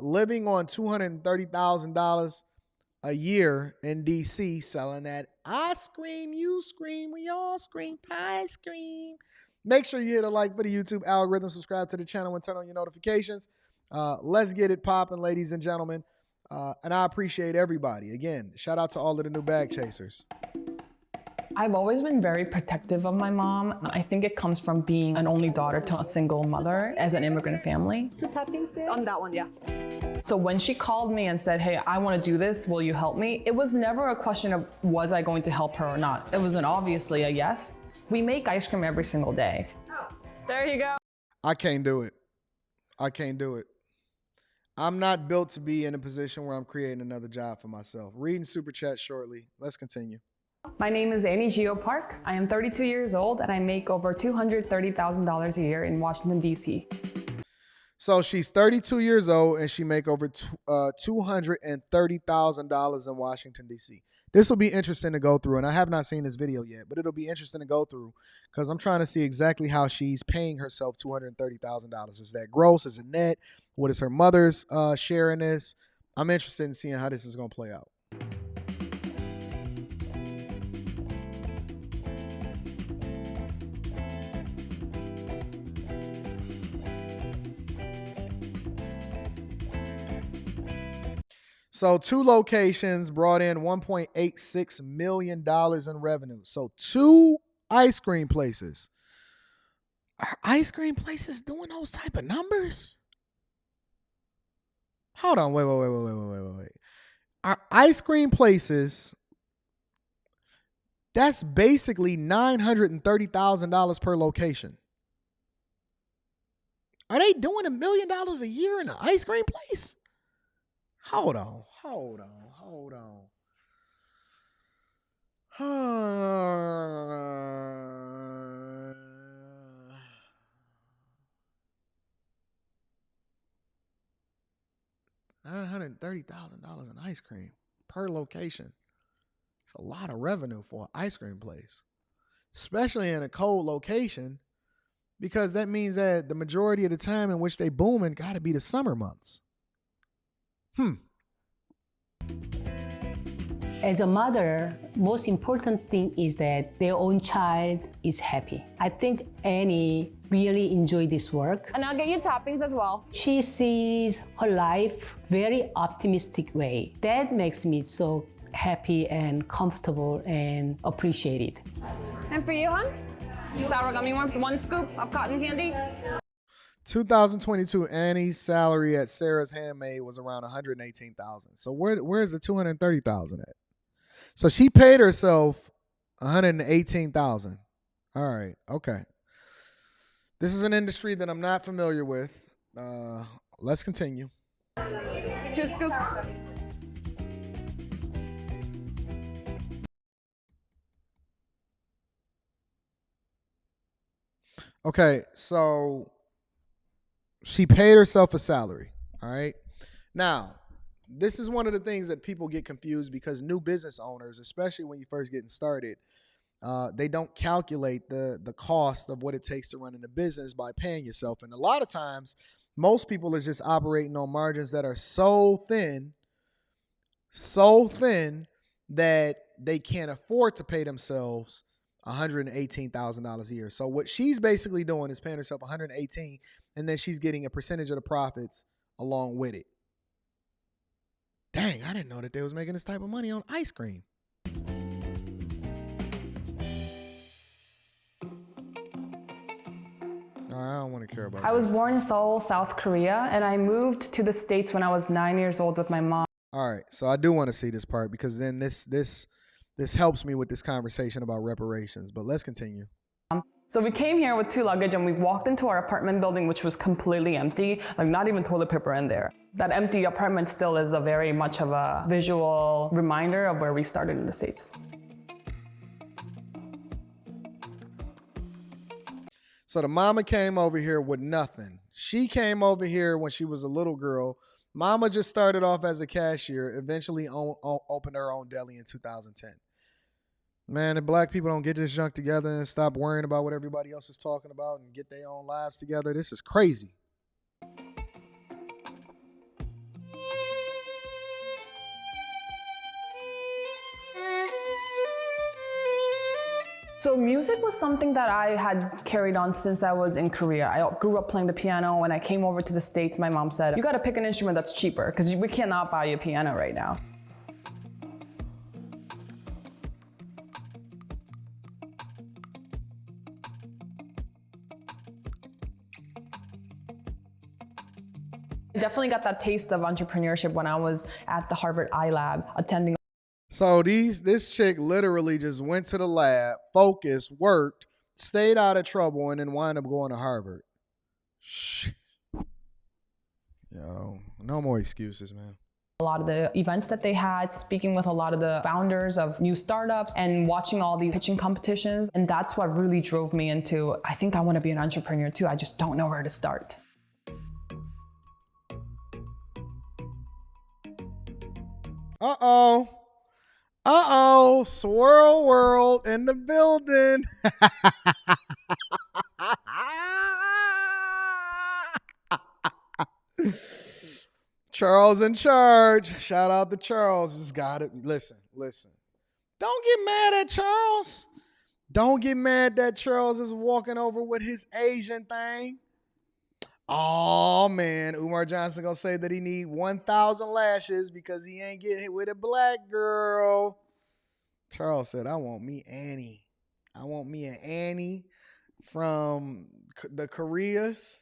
living on $230,000 a year in DC, selling that I scream, you scream, we all scream, pie scream. Make sure you hit a like for the YouTube algorithm, subscribe to the channel, and turn on your notifications. Let's get it popping, ladies and gentlemen. And I appreciate everybody. Again, shout out to all of the new bag chasers. I've always been very protective of my mom. I think it comes from being an only daughter to a single mother as an immigrant family. 2 toppings there? On that one, yeah. So when she called me and said, hey, I want to do this, will you help me? It was never a question of was I going to help her or not. It was obviously a yes. We make ice cream every single day. Oh. There you go. I can't do it. I can't do it. I'm not built to be in a position where I'm creating another job for myself. Reading super chat shortly. Let's continue. My name is Annie Geopark. I am 32 years old and I make over $230,000 a year in Washington, D.C. So she's 32 years old and she make over $230,000 in Washington, D.C. This will be interesting to go through, and I have not seen this video yet, but it'll be interesting to go through because I'm trying to see exactly how she's paying herself $230,000. Is that gross? Is it net? What is her mother's share in this? I'm interested in seeing how this is going to play out. So 2 locations brought in $1.86 million in revenue. So 2 ice cream places. Are ice cream places doing those type of numbers? Hold on, wait. Are ice cream places, that's basically $930,000 per location. Are they doing $1 million a year in an ice cream place? Hold on. $930,000 in ice cream per location. It's a lot of revenue for an ice cream place, especially in a cold location, because that means that the majority of the time in which they booming got to be the summer months. As a mother, most important thing is that their own child is happy. I think Annie really enjoyed this work. And I'll get you toppings as well. She sees her life very optimistic way. That makes me so happy and comfortable and appreciated. And for you, hon? Sour gummy worms, 1 scoop of cotton candy. 2022 Annie's salary at Sarah's Handmade was around $118,000. So where's the $230,000 at? So she paid herself $118,000. All right, okay. This is an industry that I'm not familiar with. Let's continue. 2 scoops. Okay, so she paid herself a salary, all right? Now, this is one of the things that people get confused because new business owners, especially when you're first getting started, they don't calculate the cost of what it takes to run in a business by paying yourself. And a lot of times, most people are just operating on margins that are so thin that they can't afford to pay themselves $118,000 a year. So what she's basically doing is paying herself $118,000, and then she's getting a percentage of the profits along with it. Dang, I didn't know that they was making this type of money on ice cream. I don't want to care about that. I was born in Seoul, South Korea, and I moved to the States when I was 9 years old with my mom. All right, so I do want to see this part because then this helps me with this conversation about reparations. But let's continue. So we came here with 2 luggage and we walked into our apartment building, which was completely empty, like not even toilet paper in there. That empty apartment still is a very much of a visual reminder of where we started in the States. So the mama came over here with nothing. She came over here when she was a little girl. Mama just started off as a cashier, eventually opened her own deli in 2010. Man, if black people don't get this junk together and stop worrying about what everybody else is talking about and get their own lives together, this is crazy. So music was something that I had carried on since I was in Korea. I grew up playing the piano. When I came over to the States, my mom said, you gotta pick an instrument that's cheaper because we cannot buy you a piano right now. I definitely got that taste of entrepreneurship when I was at the Harvard iLab attending. So this chick literally just went to the lab, focused, worked, stayed out of trouble, and then wound up going to Harvard. Shh. Yo, no more excuses, man. A lot of the events that they had, speaking with a lot of the founders of new startups and watching all the pitching competitions. And that's what really drove me into, I think I want to be an entrepreneur too. I just don't know where to start. Uh-oh. Uh-oh. Swirl World in the building. Charles in charge. Shout out to Charles. Has got it. Listen. Don't get mad at Charles. Don't get mad that Charles is walking over with his Asian thing. Oh man, Umar Johnson gonna say that he need 1,000 lashes because he ain't getting hit with a black girl. Charles said, I want me Annie. I want me an Annie from the Koreas.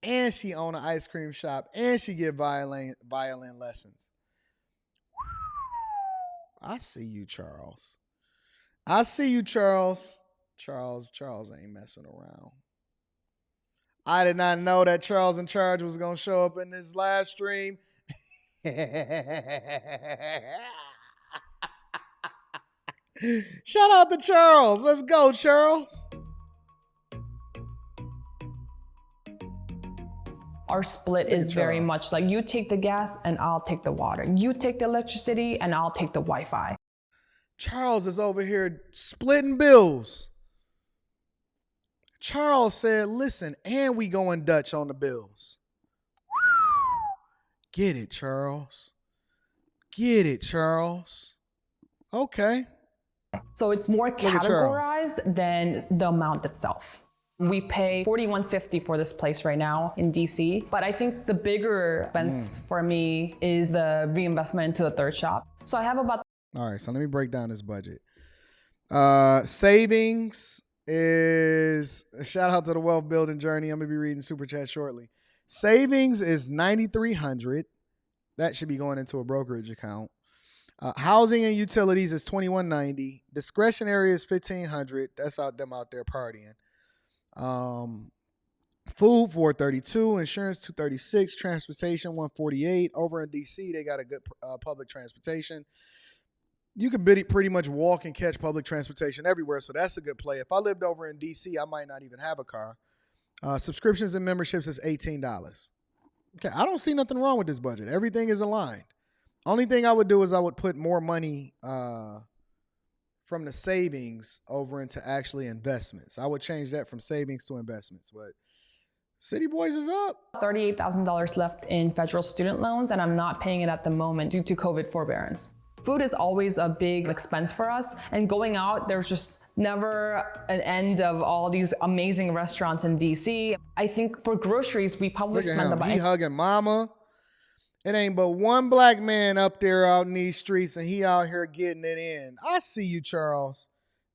And she own an ice cream shop. And she get violin lessons. I see you, Charles. I see you, Charles. Charles ain't messing around. I did not know that Charles in Charge was going to show up in this live stream. Shout out to Charles. Let's go, Charles. Our split is very much like you take the gas and I'll take the water. You take the electricity and I'll take the Wi-Fi. Charles is over here splitting bills. Charles said, listen, and we going Dutch on the bills. Get it, Charles. Get it, Charles. Okay. So it's more categorized than the amount itself. We pay $41.50 for this place right now in DC, but I think the bigger expense for me is the reinvestment into the third shop. So I have about... All right, so let me break down this budget. Savings is, shout out to the wealth building journey. I'm gonna be reading super chat shortly. Savings is $9,300. That should be going into a brokerage account. Housing and utilities is $2,190. Discretionary is $1,500. That's them out there partying. Food $432. Insurance $236. Transportation $148. Over in DC, they got a good public transportation. You could pretty much walk and catch public transportation everywhere, so that's a good play. If I lived over in DC, I might not even have a car. Subscriptions and memberships is $18. Okay, I don't see nothing wrong with this budget. Everything is aligned. Only thing I would do is I would put more money from the savings over into actually investments. I would change that from savings to investments, but City Boys is up. $38,000 left in federal student loans, and I'm not paying it at the moment due to COVID forbearance. Food is always a big expense for us, and going out, there's just never an end of all these amazing restaurants in DC. I think for groceries, we probably spend about... He hugging mama. It ain't but one black man up there out in these streets, and he out here getting it in. I see you, Charles.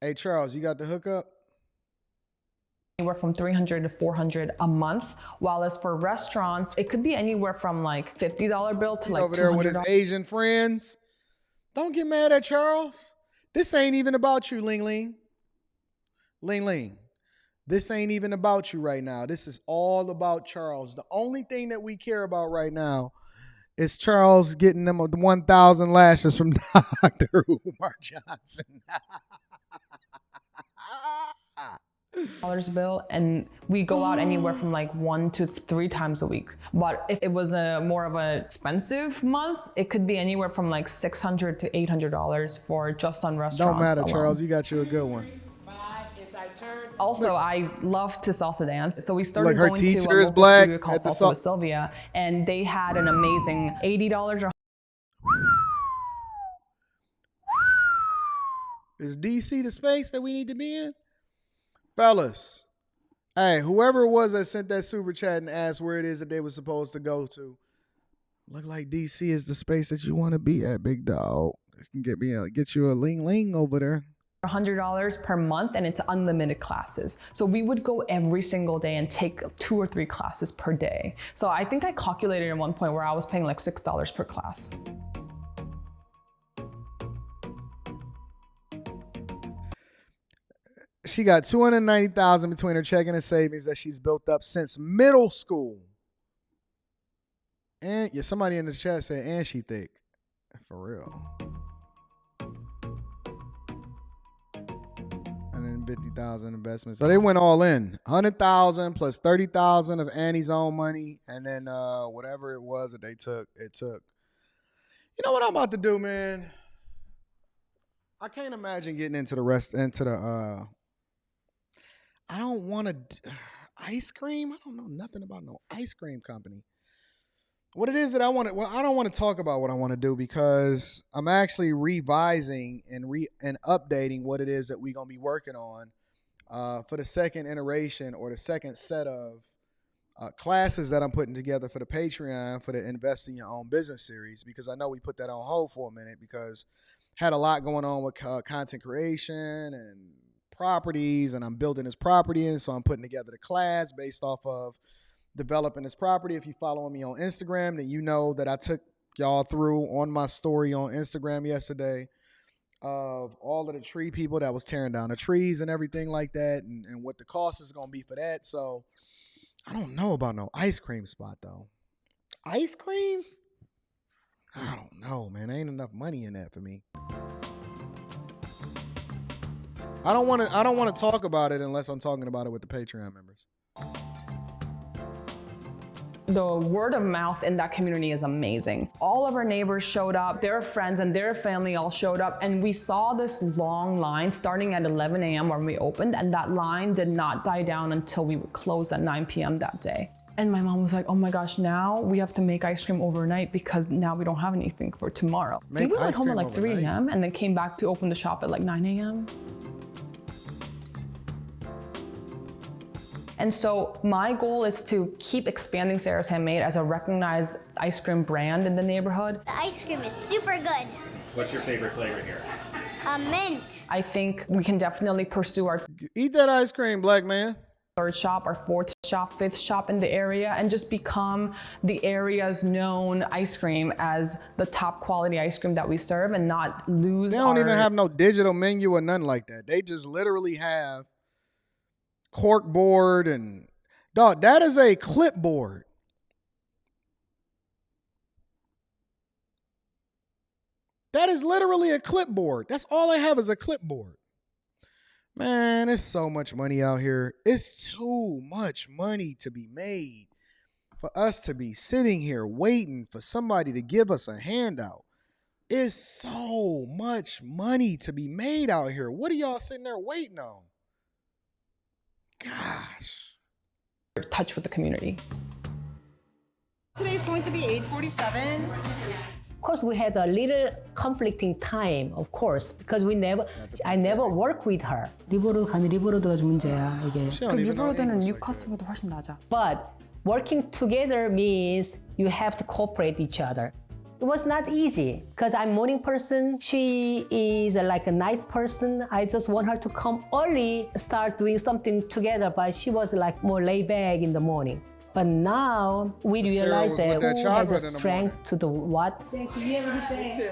Hey, Charles, you got the hookup? Anywhere from $300 to $400 a month, while as for restaurants, it could be anywhere from like $50 bill to like $200. Over there with his Asian friends. Don't get mad at Charles. This ain't even about you, Ling Ling. Ling Ling. This ain't even about you right now. This is all about Charles. The only thing that we care about right now is Charles getting them 1,000 lashes from Dr. Umar Johnson. Bill, and we go out anywhere from like 1 to 3 times a week. But if it was a more of an expensive month, it could be anywhere from like $600 to $800 for just on restaurants. Don't matter, alone. Charles. You got you a good one. Also, I love to salsa dance. So we started her going teacher to a is local black studio called at the Salsa with Sylvia, and they had an amazing $80 or Is DC the space that we need to be in? Fellas, hey, whoever it was that sent that super chat and asked where it is that they were supposed to go to, look like DC is the space that you want to be at, big dog. It can get you a ling over there. $100 per month, and it's unlimited classes. So we would go every single day and take 2 or 3 classes per day. So I think I calculated at one point where I was paying like $6 per class. She got $290,000 between her checking and savings that she's built up since middle school. And yeah, somebody in the chat said, and she thick. For real. $150,000 investment. So they went all in. $100,000 plus $30,000 of Annie's own money, and then whatever it was that they took, it took. You know what I'm about to do, man? I can't imagine getting into the I don't want to ice cream. I don't know nothing about no ice cream company. What it is that I want to, well, I don't want to talk about what I want to do because I'm actually revising and updating what it is that we're going to be working on for the second iteration or the second set of classes that I'm putting together for the Patreon for the Invest in Your Own Business series, because I know we put that on hold for a minute because had a lot going on with content creation and properties, and I'm building this property, and so I'm putting together the class based off of developing this property. If you follow me on Instagram, then you know that I took y'all through on my story on Instagram yesterday of all of the tree people that was tearing down the trees and everything like that, and what the cost is going to be for that. So I don't know about no ice cream spot though. Ice cream? I don't know, man. There ain't enough money in that for me. I don't want to talk about it unless I'm talking about it with the Patreon members. The word of mouth in that community is amazing. All of our neighbors showed up, their friends and their family all showed up, and we saw this long line starting at 11 a.m. when we opened, and that line did not die down until we closed at 9 p.m. that day. And my mom was like, oh my gosh, now we have to make ice cream overnight because now we don't have anything for tomorrow. I think we went home at like 3 a.m. and then came back to open the shop at like 9 a.m. And so my goal is to keep expanding Sarah's Handmade as a recognized ice cream brand in the neighborhood. The ice cream is super good. What's your favorite flavor here? Mint. I think we can definitely pursue our Eat that ice cream, black man. 3rd shop, our 4th shop, 5th shop in the area, and just become the area's known ice cream as the top quality ice cream that we serve, and not lose. They don't even have no digital menu or nothing like that. They just literally have cork board and dog. That is a clipboard. That is literally a clipboard. That's all I have is a clipboard. Man, it's so much money out here. It's too much money to be made for us to be sitting here waiting for somebody to give us a handout. It's so much money to be made out here. What are y'all sitting there waiting on? Gosh. Touch with the community. Today's going to be 8:47. Of course, we had a little conflicting time, of course, because I never work with her. 리버로드 가면 리버로드가 좀 문제야 이게. She don't even know 리버로드는 English 뉴 like that. 커스보다 훨씬 낮아. But working together means you have to cooperate each other. It was not easy because I'm a morning person. She is like a night person. I just want her to come early, start doing something together, but she was like more laid back in the morning. But now we realize was with that that who has a chocolate in the strength morning. to the what.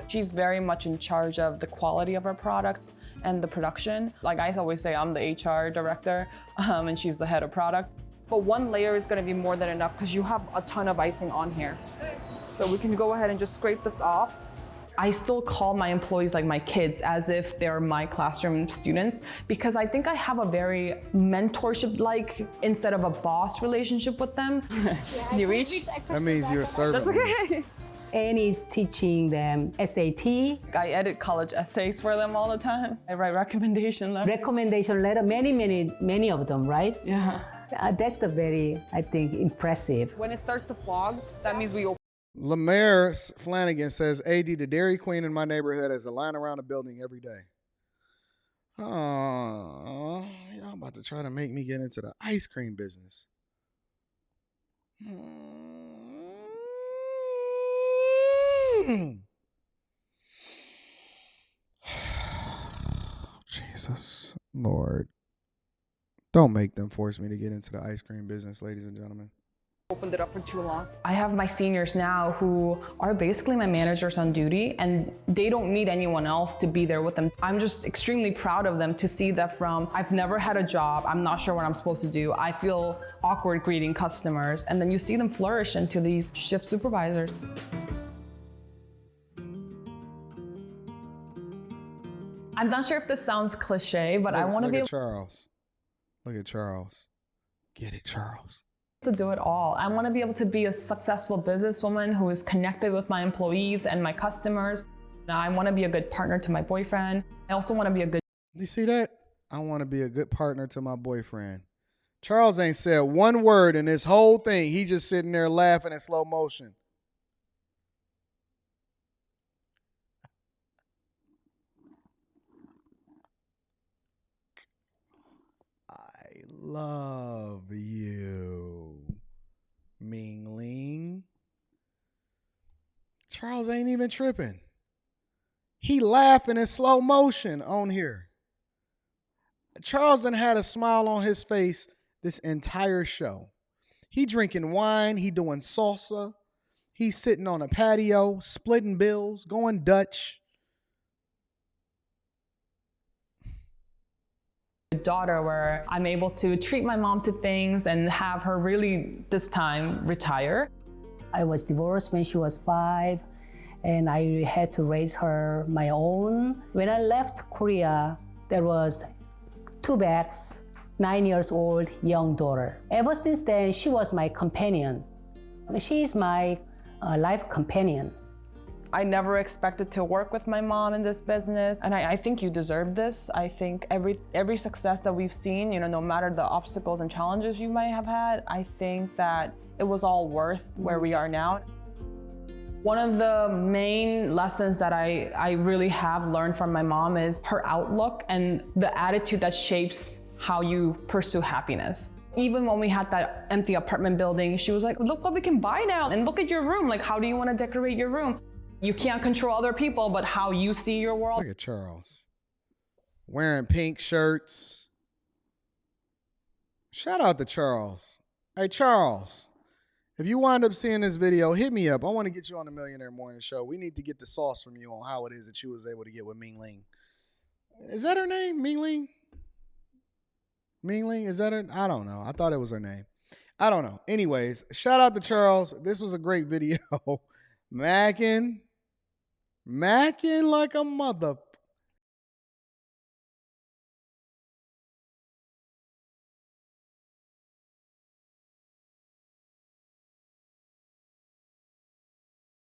She's very much in charge of the quality of our products and the production. Like I always say, I'm the HR director and she's the head of product. But one layer is gonna be more than enough because you have a ton of icing on here. So we can go ahead and just scrape this off. I still call my employees like my kids, as if they're my classroom students, because I think I have a very mentorship-like instead of a boss relationship with them. You reach? That means you're a servant. That's okay. Annie's teaching them SAT, I edit college essays for them all the time. I write recommendation letters. recommendation letter, many of them, right? Yeah. That's the very, I think, impressive. When it starts to fog, that means we open. Lemaire Flanagan says, AD, the Dairy Queen in my neighborhood has a line around the building every day. Oh, y'all about to try to make me get into the ice cream business. Jesus, Lord. Don't make them force me to get into the ice cream business, ladies and gentlemen. Opened it up for too long. I have my seniors now who are basically my managers on duty, and they don't need anyone else to be there with them. I'm just extremely proud of them to see that from I've never had a job, I'm not sure what I'm supposed to do, I feel awkward greeting customers, and then you see them flourish into these shift supervisors. I'm not sure if this sounds cliche, but I want to be able Charles. Look at Charles. Get it, Charles. to do it all. I want to be able to be a successful businesswoman who is connected with my employees and my customers. I want to be a good partner to my boyfriend. I also want to be a good. You see that? I want to be a good partner to my boyfriend. Charles ain't said one word in this whole thing. He just sitting there laughing in slow motion. I love you, Mingling. Charles ain't even tripping. He laughing in slow motion on here. Charles done had a smile on his face this entire show. He drinking wine. He doing salsa. He's sitting on a patio, splitting bills, going Dutch. Daughter where I'm able to treat my mom to things and have her really this time retire. I was divorced when she was 5, and I had to raise her my own. When I left Korea, there was 2 bags, 9 years old young daughter. Ever since then, she was my companion. She is my life companion. I never expected to work with my mom in this business, and I think you deserve this. I think every success that we've seen, no matter the obstacles and challenges you might have had, I think that it was all worth where we are now. One of the main lessons that I really have learned from my mom is her outlook and the attitude that shapes how you pursue happiness. Even when we had that empty apartment building, she was like, look what we can buy now, and look at your room. Like, how do you want to decorate your room? You can't control other people, but how you see your world. Look at Charles. Wearing pink shirts. Shout out to Charles. Hey, Charles, if you wind up seeing this video, hit me up. I want to get you on the Millionaire Morning Show. We need to get the sauce from you on how it is that you was able to get with Mingling. Is that her name, Mingling? Mingling, is that her? I don't know. I thought it was her name. I don't know. Anyways, shout out to Charles. This was a great video. Mackin' like a mother.